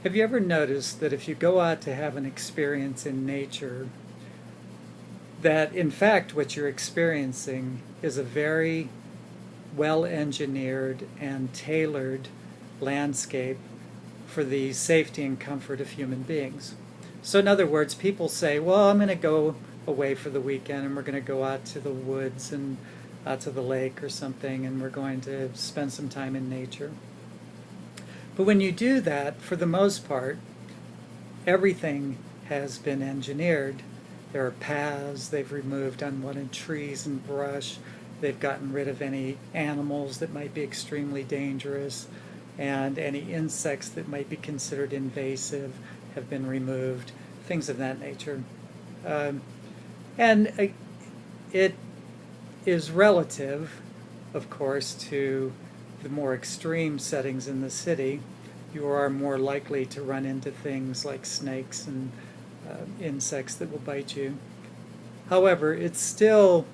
Have you ever noticed that if you go out to have an experience in nature, that in fact what you're experiencing is a very well engineered and tailored landscape for the safety and comfort of human beings? So, in other words, people say, well, I'm going to go away for the weekend and we're going to go out to the woods and out to the lake or something, and we're going to spend some time in nature. But when you do that, for the most part, everything has been engineered. There are paths, they've removed unwanted trees and brush, they've gotten rid of any animals that might be extremely dangerous, and any insects that might be considered invasive have been removed, things of that nature. Um, and it is relative, of course, to the more extreme settings in the city. You are more likely to run into things like snakes and insects that will bite you. However, it's still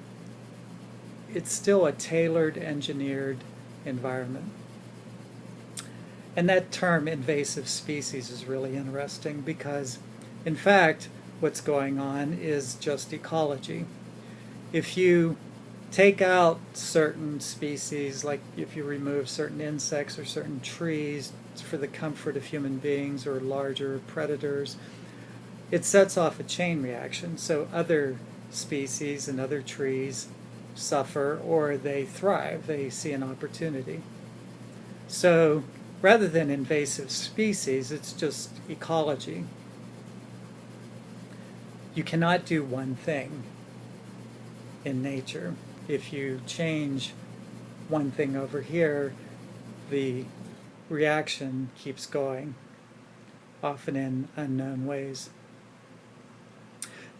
a tailored, engineered environment. And that term invasive species is really interesting because, in fact, what's going on is just ecology. If you take out certain species, like if you remove certain insects or certain trees for the comfort of human beings or larger predators, it sets off a chain reaction. So other species and other trees suffer or they thrive, they see an opportunity. So rather than invasive species, it's just ecology. You cannot do one thing in nature. If you change one thing over here, the reaction keeps going, often in unknown ways.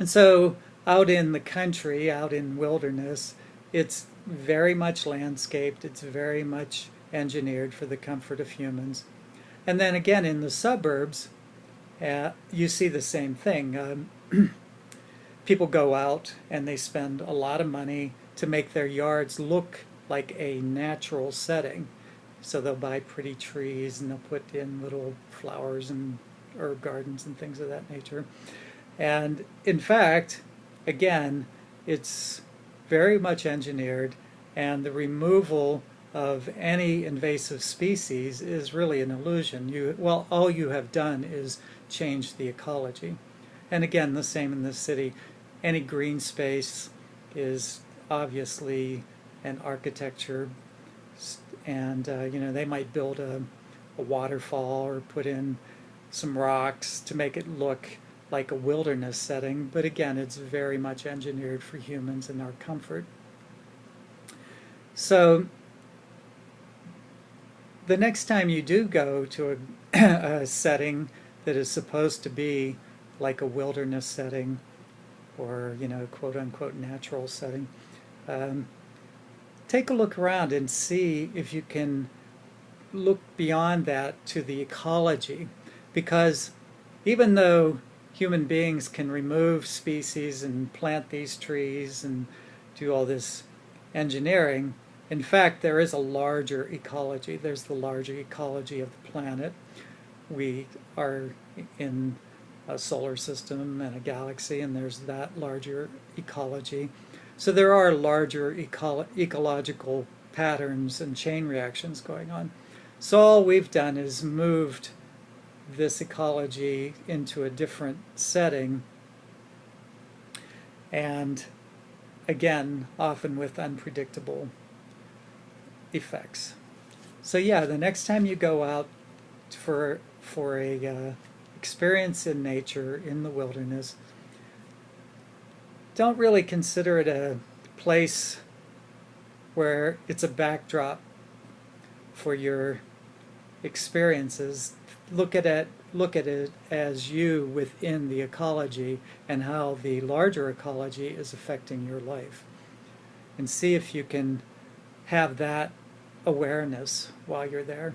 And so out in the country, out in wilderness, it's very much landscaped, it's very much engineered for the comfort of humans. And then again in the suburbs, you see the same thing. People go out and they spend a lot of money to make their yards look like a natural setting. So they'll buy pretty trees and they'll put in little flowers and herb gardens and things of that nature. And in fact, again, it's very much engineered, and the removal of any invasive species is really an illusion. All you have done is change the ecology. And again, the same in the city. Any green space is obviously an architecture, and they might build a waterfall or put in some rocks to make it look like a wilderness setting, but again, it's very much engineered for humans and our comfort. So the next time you do go to a setting that is supposed to be like a wilderness setting or, quote unquote natural setting, take a look around and see if you can look beyond that to the ecology, because even though human beings can remove species and plant these trees and do all this engineering, in fact, there is a larger ecology. There's the larger ecology of the planet. We are in a solar system and a galaxy, and there's that larger ecology. So there are larger ecological patterns and chain reactions going on. So all we've done is moved this ecology into a different setting, and again, often with unpredictable effects. So yeah, the next time you go out for a experience in nature in the wilderness, don't really consider it a place where it's a backdrop for your experiences. Look at it as you within the ecology and how the larger ecology is affecting your life, and see if you can have that awareness while you're there.